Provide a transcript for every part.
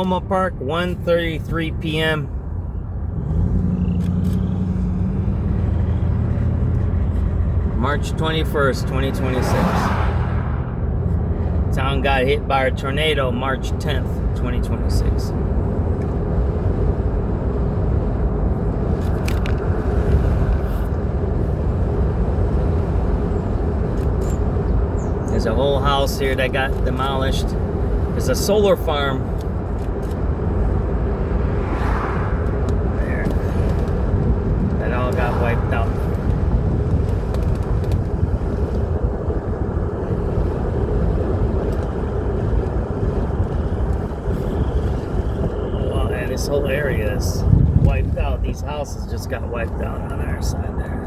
Aroma Park, 1:33 p.m. March 21st, 2026. Town got hit by a tornado March 10th, 2026. There's a whole house here that got demolished. There's a solar farm there that all got wiped out. Well, and this whole area is wiped out. These houses just got wiped out on our side there.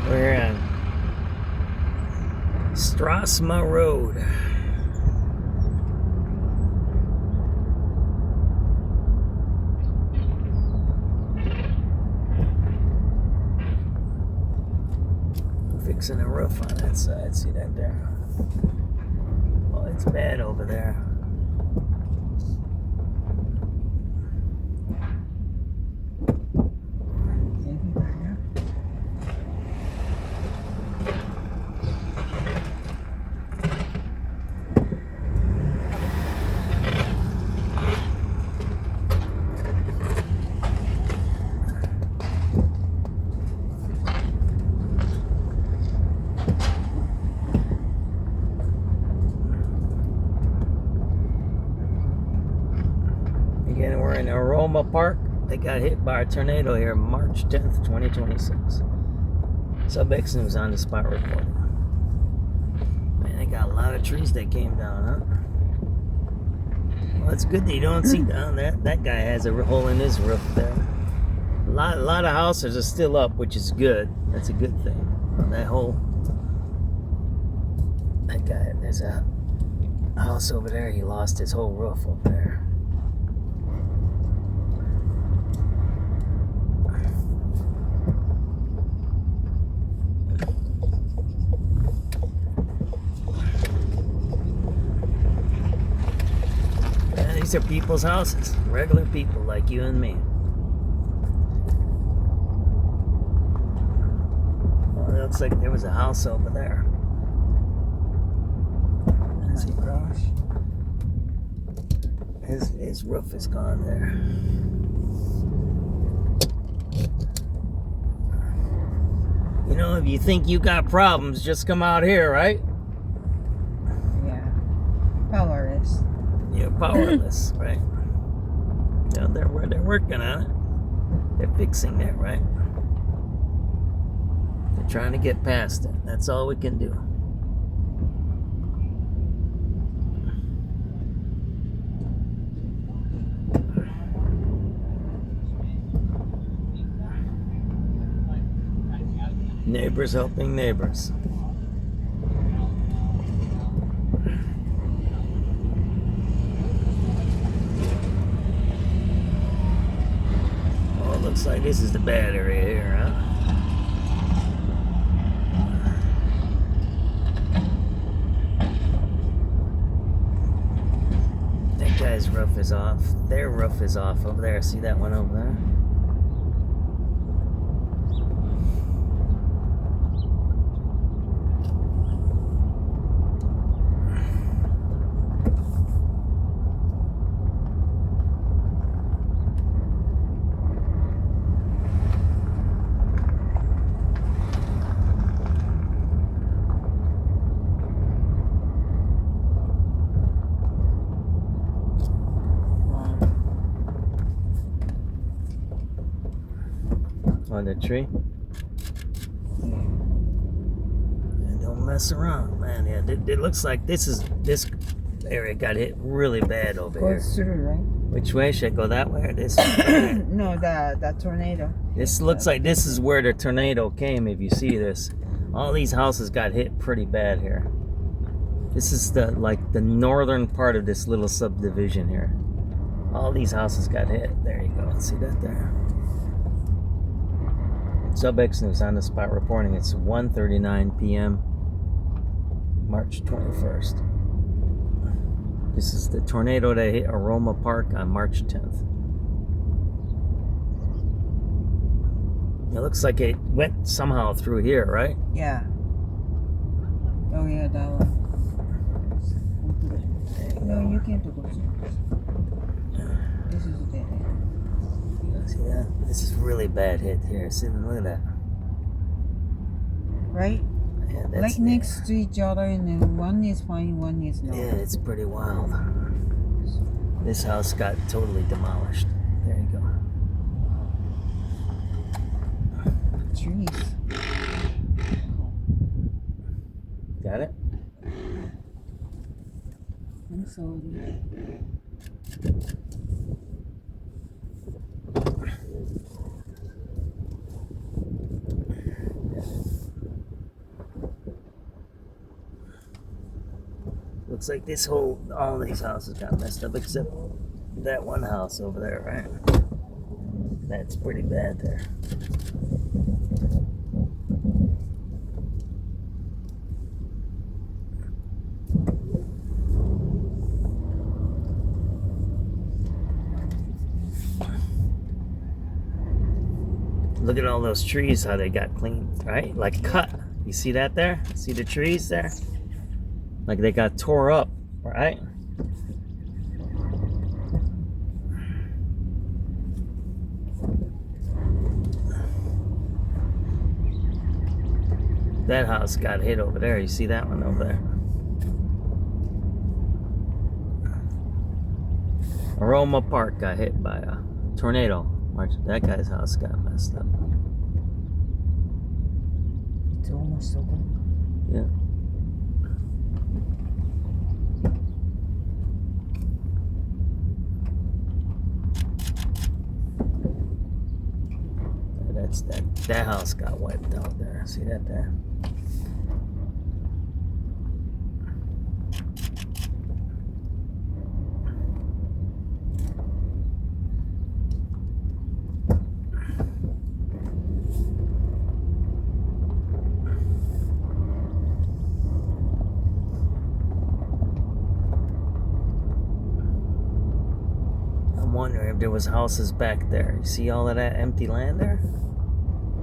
We're on Strasma Road. Fixing a roof on that side. See that there? Oh, it's bad over there. Again, we're in Aroma Park. They got hit by a tornado here March 10th, 2026. SubX.News on the spot reporting. Man, they got a lot of trees that came down, huh? Well, it's good that you don't see down there. That guy has a hole in his roof there. A lot of houses are still up, which is good. That's a good thing. That guy, there's a house over there. He lost his whole roof up there. These are people's houses, regular people like you and me. Well, it looks like there was a house over there. That's a garage. His roof is gone there. You know, if you think you got problems, just come out here, right? Yeah. Powerless. You're powerless, right? Yeah, they're working on it. They're fixing it, right? They're trying to get past it. That's all we can do. Neighbors helping neighbors. Looks like this is the bad area here, huh? That guy's roof is off. Their roof is off over there. See that one over there? On the tree. And don't mess around, man. Yeah, it looks like this area got hit really bad over here. Goes through, right? Which way should I go? That way or this way? No, the tornado. This looks like this is where the tornado came. If you see this, all these houses got hit pretty bad here. This is the northern part of this little subdivision here. All these houses got hit. There you go. See that there? SubX.News on the spot reporting. It's 1:39 p.m. March 21st. This is the tornado that hit Aroma Park on March 10th. It looks like it went somehow through here, right? Yeah. Oh yeah, that one. No, you can't go through. This is dead. See that? This is really bad hit here. See, look at that. Right? Yeah, that's Like next to each other, and then one is fine, one is not. Yeah, it's pretty wild. This house got totally demolished. There you go. Trees. Got it? I'm sorry. Looks like all these houses got messed up except that one house over there, right? That's pretty bad there. Look at all those trees, how they got cleaned, right? Like cut. You see that there? See the trees there? Like they got tore up, right? That house got hit over there. You see that one over there? Aroma Park got hit by a tornado. That guy's house got messed up. It's almost over. Yeah. That house got wiped out there. See that there? I'm wondering if there was houses back there. You see all of that empty land there?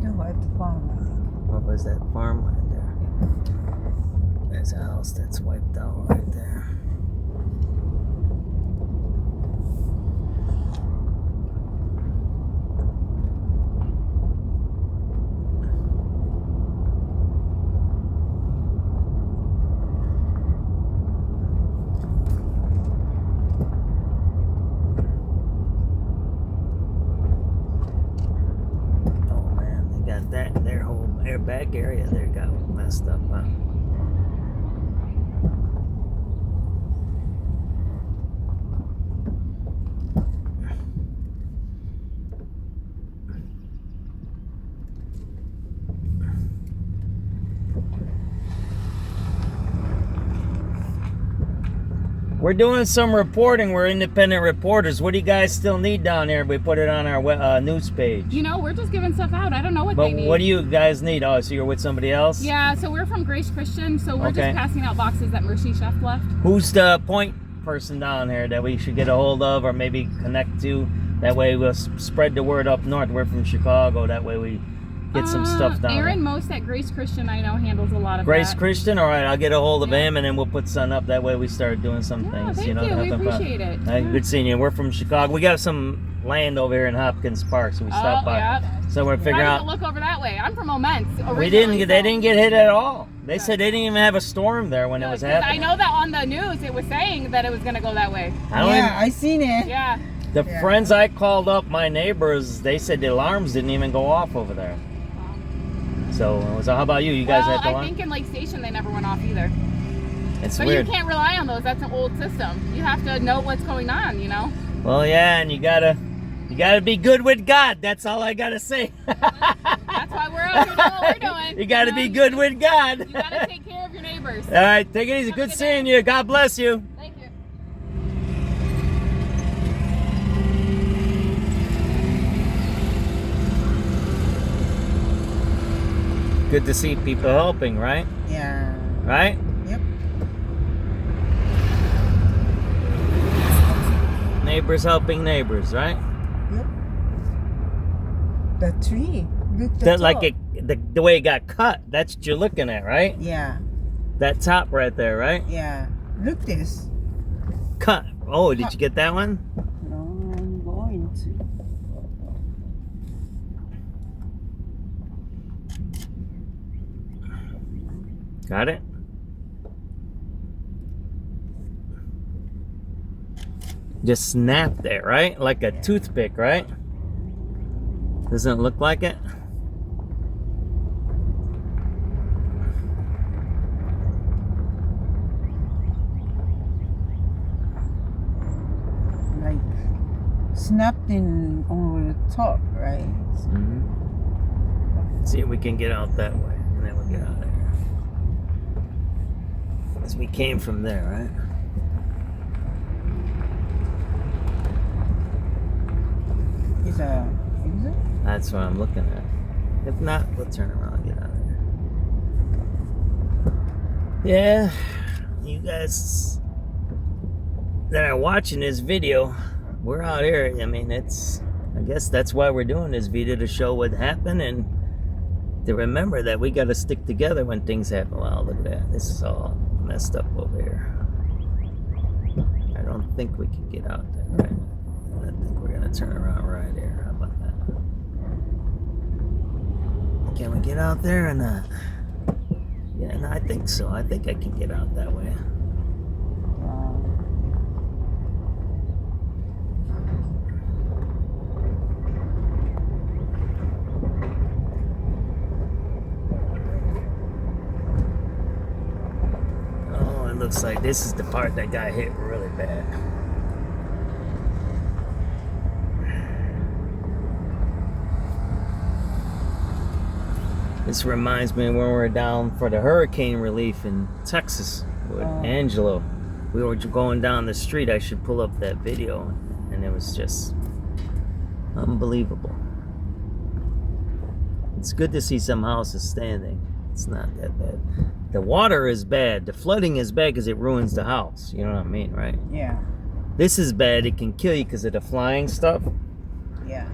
No, at the farm, I think. What was that farmland there? There's a house that's wiped out right there. Their back area there got messed up, huh? We're doing some reporting. We're independent reporters. What do you guys still need down here? We put it on our news page. You know, we're just giving stuff out. I don't know what But they need. what do you guys need? Oh, so you're with somebody else? Yeah, so we're from Grace Christian, so we're Okay. just passing out boxes that Mercy Chef left. Who's the point person down here that we should get a hold of or maybe connect to? That way we'll spread the word up north. We're from Chicago. That way we get some stuff down Aaron there. Most at Grace Christian, I know, handles a lot of Grace that. Christian? All right, I'll get a hold of Yeah. him and then we'll put something up. That way we start doing some Yeah, things. thank You know, you. We having fun. appreciate it. Hey, Yeah. good seeing you. We're from Chicago. We got some land over here in Hopkins Park, so we stopped by. Yeah. So we're figuring I out. didn't look over that way. I'm from Omens. We didn't. They didn't get hit at all. They said they didn't even have a storm there when it was happening. I know that on the news it was saying that it was going to go that way. I don't Yeah, I seen it. Yeah. The Yeah. friends I called up, my neighbors, they said the alarms didn't even go off over there. So how about you? You guys Well, had the I alarm? think in Lake Station they never went off either. It's But weird. you can't rely on those. That's an old system. You have to know what's going on, you know? Well, yeah, and you gotta be good with God. That's all I gotta say. That's why we're out here doing what we're doing. You gotta know? be good with God. You gotta take care of your neighbors. All right, take it easy. Have a Good good seeing day. you. God bless you. Thank you. Good to see people helping, right? Yeah. Right? Yep. Neighbors helping neighbors, right? Yep. The tree. Look the That like top. the way it got cut. That's what you're looking at, right? Yeah. That top right there, right? Yeah. Look this. Cut. Oh, did you get that one? No, I'm going to. Got it? Just snap there, right? Like a toothpick, right? Doesn't it look like it? Like snapped in over the top, right? See if we can get out that way, and then we'll get out of there. As we came from there, right? Is it? That's what I'm looking at. If not, we'll turn around and get out of here. Yeah, you guys that are watching this video, we're out here. I mean, I guess that's why we're doing this video, to show what happened and to remember that we got to stick together when things happen. Wow, look at that. This is all messed up over here. I don't think we can get out there, right? I think we're going to turn around right here. How about that? Can we get out there or not? Yeah, no, I think so. I think I can get out that way. Oh, it looks like this is the part that got hit really bad. This reminds me when we were down for the hurricane relief in Texas with Angelo. We were going down the street. I should pull up that video, and it was just unbelievable. It's good to see some houses standing. It's not that bad. The water is bad. The flooding is bad because it ruins the house. You know what I mean, right? Yeah. This is bad. It can kill you because of the flying stuff. Yeah.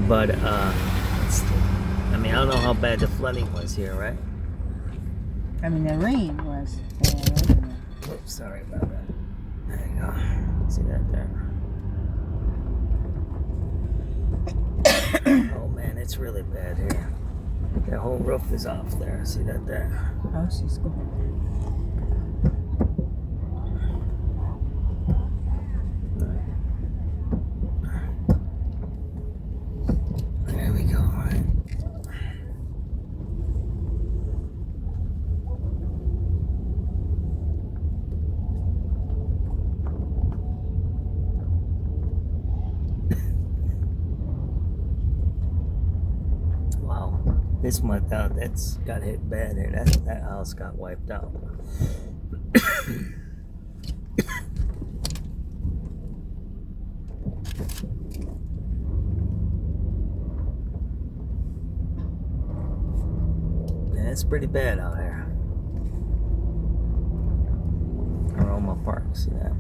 But I mean, I don't know how bad the flooding was here, right? I mean, the rain was. Oops, sorry about that. There you go. See that there? Oh man, it's really bad here. That whole roof is off there. See that there? House is gone. There we go, right? Wow. This month out, that's got hit bad here. That house got wiped out. pretty bad out here. Aroma Park, see that?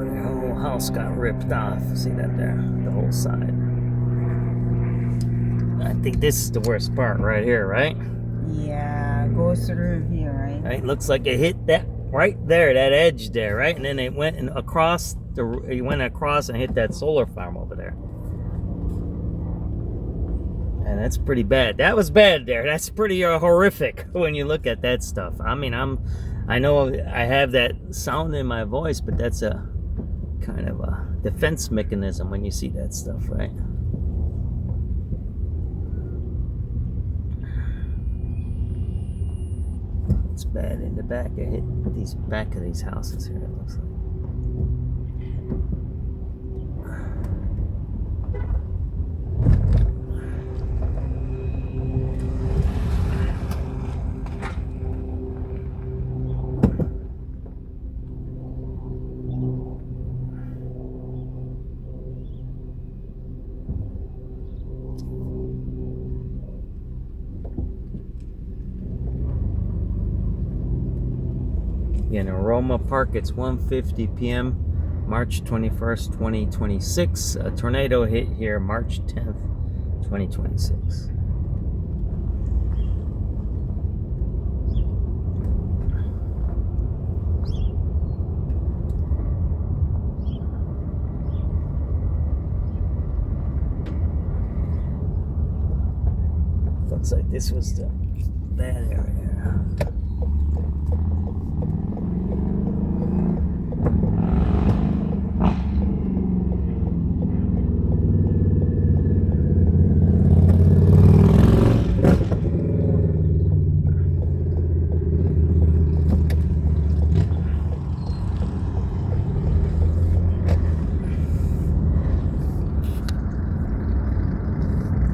The whole house got ripped off. See that there? The whole side. I think this is the worst part right here, right? Yeah, go through here, right? Right, looks like it hit that right there, that edge there, right, and then it went and across it went across and hit that solar farm over there. And that's pretty bad. That was bad there. That's pretty horrific when you look at that stuff. I mean, I know I have that sound in my voice, but that's a kind of a defense mechanism when you see that stuff, right? It's bad in the back. It hit these back of these houses here, it looks like. In Aroma Park, it's 1:50 p.m. March 21st, 2026. A tornado hit here March 10th, 2026. Looks like this was the bad area.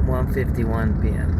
1:51 p.m.